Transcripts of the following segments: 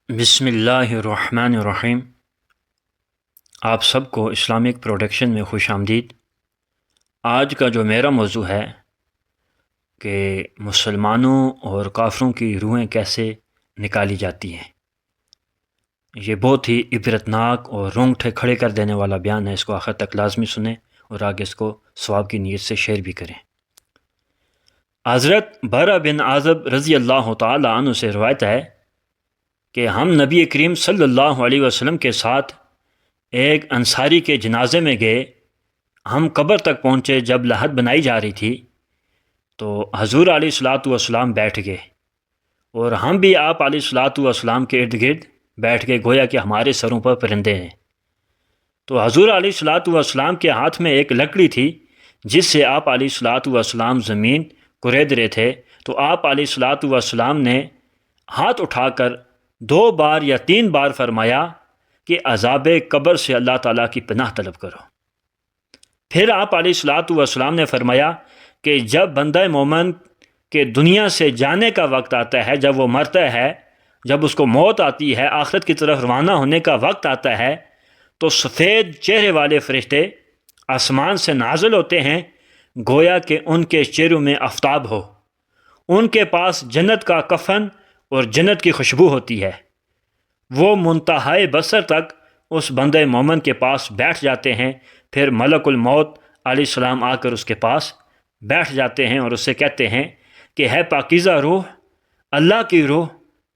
بسم اللہ الرحمن الرحیم۔ آپ سب کو اسلامک پروڈکشن میں خوش آمدید۔ آج کا جو میرا موضوع ہے کہ مسلمانوں اور کافروں کی روحیں کیسے نکالی جاتی ہیں، یہ بہت ہی عبرتناک اور رونگٹے کھڑے کر دینے والا بیان ہے۔ اس کو آخر تک لازمی سنیں اور آگے اس کو ثواب کی نیت سے شیئر بھی کریں۔ حضرت برا بن عازب رضی اللہ تعالی عنہ سے روایت ہے کہ ہم نبی کریم صلی اللہ علیہ وسلم کے ساتھ ایک انصاری کے جنازے میں گئے۔ ہم قبر تک پہنچے، جب لحد بنائی جا رہی تھی تو حضور علیہ الصلاۃ والسلام بیٹھ گئے اور ہم بھی آپ علیہ الصلاۃ والسلام کے ارد گرد بیٹھ گئے، گویا کہ ہمارے سروں پر پرندے ہیں۔ تو حضور علیہ الصلاۃ والسلام کے ہاتھ میں ایک لکڑی تھی جس سے آپ علیہ الصلاۃ والسلام زمین کورید رہے تھے۔ تو آپ علیہ الصلاۃ والسلام نے ہاتھ اٹھا کر 2 بار یا 3 بار فرمایا کہ عذاب قبر سے اللہ تعالیٰ کی پناہ طلب کرو۔ پھر آپ علیہ الصلاۃ والسلام نے فرمایا کہ جب بندہ مومن کے دنیا سے جانے کا وقت آتا ہے، جب وہ مرتا ہے، جب اس کو موت آتی ہے، آخرت کی طرف روانہ ہونے کا وقت آتا ہے، تو سفید چہرے والے فرشتے آسمان سے نازل ہوتے ہیں، گویا کہ ان کے چہروں میں آفتاب ہو۔ ان کے پاس جنت کا کفن اور جنت کی خوشبو ہوتی ہے۔ وہ منتہائے بصر تک اس بندہ مومن کے پاس بیٹھ جاتے ہیں۔ پھر ملک الموت علیہ السلام آ کر اس کے پاس بیٹھ جاتے ہیں اور اس سے کہتے ہیں کہ ہے پاکیزہ روح، اللہ کی روح،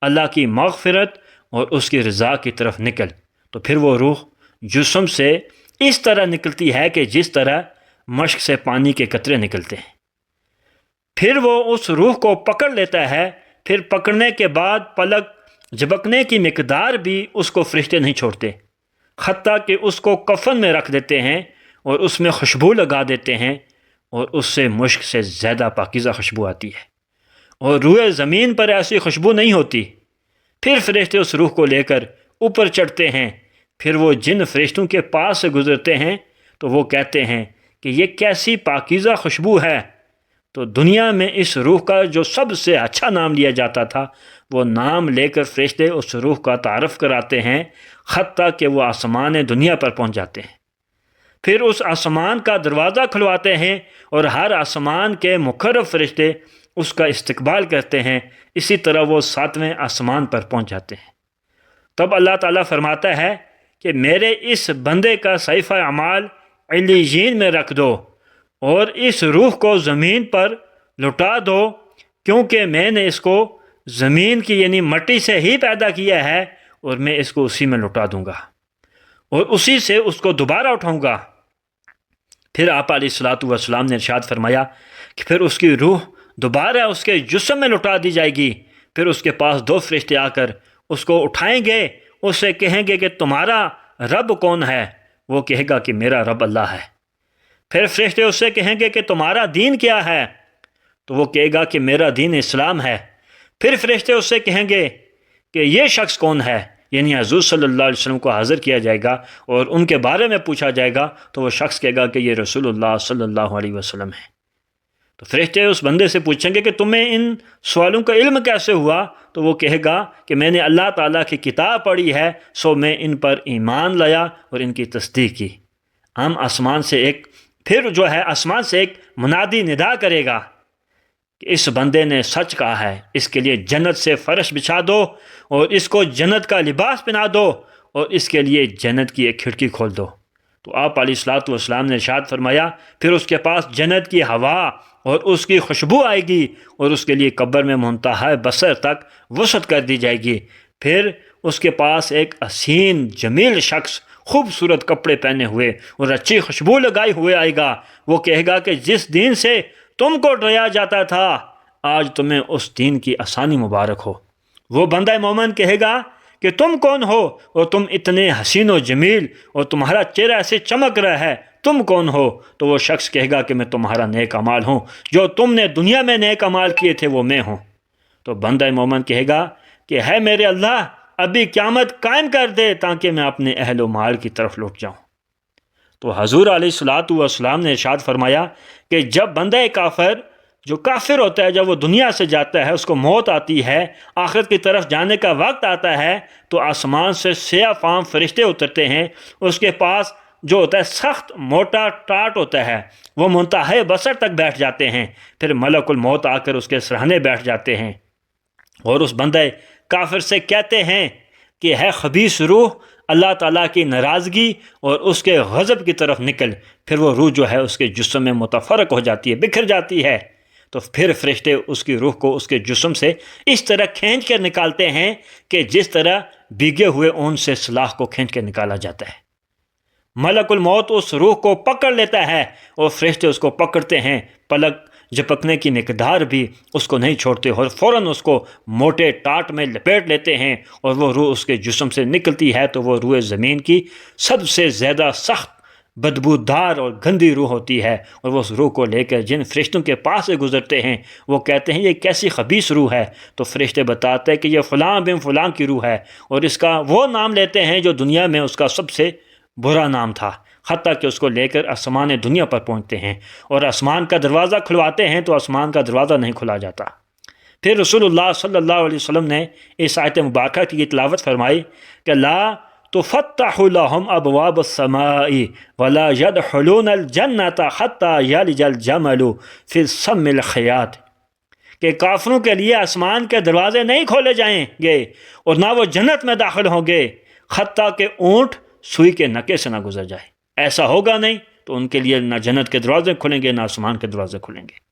اللہ کی مغفرت اور اس کی رضا کی طرف نکل۔ تو پھر وہ روح جسم سے اس طرح نکلتی ہے کہ جس طرح مشک سے پانی کے قطرے نکلتے ہیں۔ پھر وہ اس روح کو پکڑ لیتا ہے۔ پھر پکڑنے کے بعد پلک جھپکنے کی مقدار بھی اس کو فرشتے نہیں چھوڑتے، حتیٰ کہ اس کو کفن میں رکھ دیتے ہیں اور اس میں خوشبو لگا دیتے ہیں، اور اس سے مشک سے زیادہ پاکیزہ خوشبو آتی ہے، اور روح زمین پر ایسی خوشبو نہیں ہوتی۔ پھر فرشتے اس روح کو لے کر اوپر چڑھتے ہیں۔ پھر وہ جن فرشتوں کے پاس سے گزرتے ہیں تو وہ کہتے ہیں کہ یہ کیسی پاکیزہ خوشبو ہے۔ تو دنیا میں اس روح کا جو سب سے اچھا نام لیا جاتا تھا، وہ نام لے کر فرشتے اس روح کا تعارف کراتے ہیں، حتیٰ کہ وہ آسمان دنیا پر پہنچ جاتے ہیں۔ پھر اس آسمان کا دروازہ کھلواتے ہیں اور ہر آسمان کے مقرب فرشتے اس کا استقبال کرتے ہیں۔ اسی طرح وہ 7ویں آسمان پر پہنچ جاتے ہیں۔ تب اللہ تعالیٰ فرماتا ہے کہ میرے اس بندے کا صحیفہ اعمال علیین میں رکھ دو اور اس روح کو زمین پر لٹا دو، کیونکہ میں نے اس کو زمین کی یعنی مٹی سے ہی پیدا کیا ہے، اور میں اس کو اسی میں لٹا دوں گا اور اسی سے اس کو دوبارہ اٹھاؤں گا۔ پھر آپ علیہ الصلاۃ والسلام نے ارشاد فرمایا کہ پھر اس کی روح دوبارہ اس کے جسم میں لٹا دی جائے گی۔ پھر اس کے پاس 2 فرشتے آ کر اس کو اٹھائیں گے، اس سے کہیں گے کہ تمہارا رب کون ہے؟ وہ کہے گا کہ میرا رب اللہ ہے۔ پھر فرشتے اس سے کہیں گے کہ تمہارا دین کیا ہے؟ تو وہ کہے گا کہ میرا دین اسلام ہے۔ پھر فرشتے اس سے کہیں گے کہ یہ شخص کون ہے؟ یعنی حضور صلی اللہ علیہ وسلم کو حاضر کیا جائے گا اور ان کے بارے میں پوچھا جائے گا، تو وہ شخص کہے گا کہ یہ رسول اللہ صلی اللہ علیہ وسلم ہے۔ تو فرشتے اس بندے سے پوچھیں گے کہ تمہیں ان سوالوں کا علم کیسے ہوا؟ تو وہ کہے گا کہ میں نے اللہ تعالیٰ کی کتاب پڑھی ہے، سو میں ان پر ایمان لایا اور ان کی تصدیق کی۔ ہم آسمان سے آسمان سے ایک منادی ندا کرے گا کہ اس بندے نے سچ کہا ہے، اس کے لیے جنت سے فرش بچھا دو اور اس کو جنت کا لباس پہنا دو اور اس کے لیے جنت کی ایک کھڑکی کھول دو۔ تو آپ علیہ الصلاۃ والسلام نے ارشاد فرمایا پھر اس کے پاس جنت کی ہوا اور اس کی خوشبو آئے گی اور اس کے لیے قبر میں منتہا بصر تک وسعت کر دی جائے گی۔ پھر اس کے پاس ایک حسین جمیل شخص خوبصورت کپڑے پہنے ہوئے اور اچھی خوشبو لگائے ہوئے آئے گا۔ وہ کہے گا کہ جس دین سے تم کو ڈرایا جاتا تھا، آج تمہیں اس دین کی آسانی مبارک ہو۔ وہ بندہ مومن کہے گا کہ تم کون ہو اور تم اتنے حسین و جمیل اور تمہارا چہرہ ایسے چمک رہا ہے، تم کون ہو؟ تو وہ شخص کہے گا کہ میں تمہارا نیک اعمال ہوں، جو تم نے دنیا میں نیک اعمال کیے تھے وہ میں ہوں۔ تو بندہ مومن کہے گا کہ ہے میرے اللہ، ابھی قیامت قائم کر دے تاکہ میں اپنے اہل و مال کی طرف لوٹ جاؤں۔ تو حضور علیہ الصلاۃ والسلام نے ارشاد فرمایا کہ جب بندہ کافر جو کافر ہوتا ہے جب وہ دنیا سے جاتا ہے، اس کو موت آتی ہے، آخرت کی طرف جانے کا وقت آتا ہے، تو آسمان سے سیاہ فام فرشتے اترتے ہیں، اس کے پاس جو ہوتا ہے سخت موٹا ٹاٹ ہوتا ہے، وہ منتہے بصر تک بیٹھ جاتے ہیں، پھر ملک الموت آ کر اس کے سرہانے بیٹھ جاتے ہیں اور اس بندے کافر سے کہتے ہیں کہ ہے خبیث روح، اللہ تعالیٰ کی ناراضگی اور اس کے غضب کی طرف نکل۔ پھر وہ روح جو ہے اس کے جسم میں متفرق ہو جاتی ہے، بکھر جاتی ہے، تو پھر فرشتے اس کی روح کو اس کے جسم سے اس طرح کھینچ کر نکالتے ہیں کہ جس طرح بھیگے ہوئے اون سے سلاخ کو کھینچ کر نکالا جاتا ہے۔ ملک الموت اس روح کو پکڑ لیتا ہے اور فرشتے اس کو پکڑتے ہیں، پلک جھپکنے کی مقدار بھی اس کو نہیں چھوڑتے اور فوراً اس کو موٹے ٹاٹ میں لپیٹ لیتے ہیں، اور وہ روح اس کے جسم سے نکلتی ہے تو وہ روح زمین کی سب سے زیادہ سخت بدبودار اور گندی روح ہوتی ہے، اور وہ اس روح کو لے کر جن فرشتوں کے پاس سے گزرتے ہیں وہ کہتے ہیں یہ کیسی خبیث روح ہے، تو فرشتے بتاتے ہیں کہ یہ فلاں بن فلاں کی روح ہے، اور اس کا وہ نام لیتے ہیں جو دنیا میں اس کا سب سے برا نام تھا، حتیٰ کہ اس کو لے کر آسمان دنیا پر پہنچتے ہیں اور آسمان کا دروازہ کھلواتے ہیں تو آسمان کا دروازہ نہیں کھلا جاتا۔ پھر رسول اللہ صلی اللہ علیہ وسلم نے اس آیت مبارکہ کی تلاوت فرمائی کہ لا تفتح لهم ابواب السماء ولا يدخلون الجنة حتى يلج الجمل في السم الخياط، کہ کافروں کے لیے آسمان کے دروازے نہیں کھولے جائیں گے اور نہ وہ جنت میں داخل ہوں گے حتیٰ کہ اونٹ سوئی کے نکے سے نہ گزر جائے۔ ایسا ہوگا نہیں تو ان کے لیے نہ جنت کے دروازے کھلیں گے نہ آسمان کے دروازے کھلیں گے۔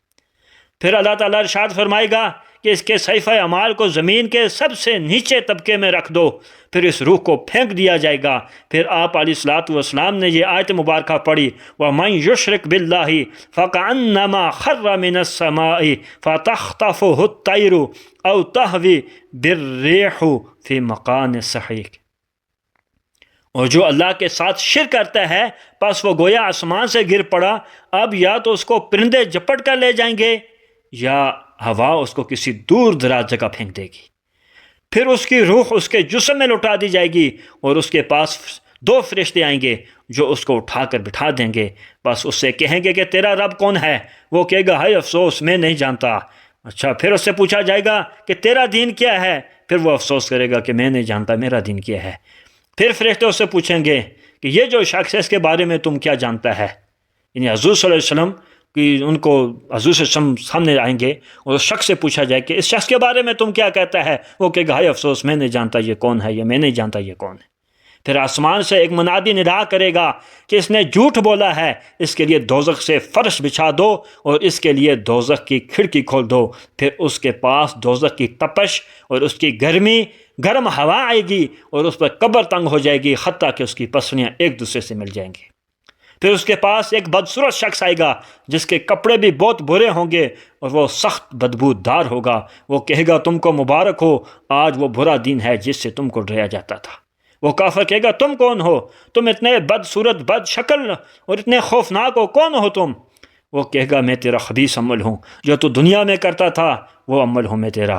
پھر اللہ تعالیٰ ارشاد فرمائے گا کہ اس کے صحیفہ اعمال کو زمین کے سب سے نیچے طبقے میں رکھ دو، پھر اس روح کو پھینک دیا جائے گا۔ پھر آپ علیہ الصلوۃ والسلام نے یہ آیت مبارکہ پڑھی وَمَن يُشْرِكْ بِاللَّهِ فَكَأَنَّمَا خَرَّ مِنَ السَّمَاءِ فَتَخْطَفُهُ الطَّيْرُ أَوْ تَهْوِي بِالرِّيحِ فِي مَكَانٍ سَحِيقٍ، اور جو اللہ کے ساتھ شرک کرتا ہے پس وہ گویا آسمان سے گر پڑا، اب یا تو اس کو پرندے جپٹ کر لے جائیں گے یا ہوا اس کو کسی دور دراز جگہ پھینک دے گی۔ پھر اس کی روح اس کے جسم میں لوٹا دی جائے گی اور اس کے پاس دو فرشتے آئیں گے جو اس کو اٹھا کر بٹھا دیں گے، بس اس سے کہیں گے کہ تیرا رب کون ہے؟ وہ کہے گا ہائے افسوس میں نہیں جانتا۔ اچھا، پھر اس سے پوچھا جائے گا کہ تیرا دین کیا ہے؟ پھر وہ افسوس کرے گا کہ میں نہیں جانتا میرا دین کیا ہے۔ پھر فرشتے اس سے پوچھیں گے کہ یہ جو شخص ہے اس کے بارے میں تم کیا جانتا ہے؟ یعنی حضور صلی اللہ علیہ وسلم کہ ان کو حضور صلی اللہ علیہ وسلم سامنے آئیں گے اور اس شخص سے پوچھا جائے کہ اس شخص کے بارے میں تم کیا کہتا ہے؟ وہ کہے گا ہائے افسوس میں نہیں جانتا یہ کون ہے، یا میں نہیں جانتا یہ کون ہے۔ پھر آسمان سے ایک منادی ندا کرے گا کہ اس نے جھوٹ بولا ہے، اس کے لیے دوزخ سے فرش بچھا دو اور اس کے لیے دوزخ کی کھڑکی کھول دو۔ پھر اس کے پاس دوزخ کی تپش اور اس کی گرمی، گرم ہوا آئے گی اور اس پر قبر تنگ ہو جائے گی حتیٰ کہ اس کی پسلیاں ایک دوسرے سے مل جائیں گی۔ پھر اس کے پاس ایک بدصورت شخص آئے گا جس کے کپڑے بھی بہت برے ہوں گے اور وہ سخت بدبودار ہوگا، وہ کہے گا تم کو مبارک ہو، آج وہ برا دن ہے جس سے تم کو ڈرایا جاتا تھا۔ وہ کافر کہے گا تم کون ہو؟ تم اتنے بدصورت بد شکل اور اتنے خوفناک ہو، کون ہو تم؟ وہ کہے گا میں تیرا خبیث عمل ہوں، جو تو دنیا میں کرتا تھا وہ عمل ہوں میں تیرا۔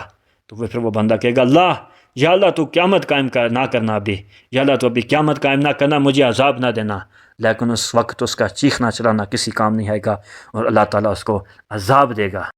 تو پھر وہ بندہ کہے گا اللہ یا اللہ تو قیامت قائم نہ کرنا ابھی، یا اللہ تو ابھی قیامت قائم نہ کرنا، مجھے عذاب نہ دینا۔ لیکن اس وقت اس کا چیخنا چلانا کسی کام نہیں آئے گا اور اللہ تعالیٰ اس کو عذاب دے گا۔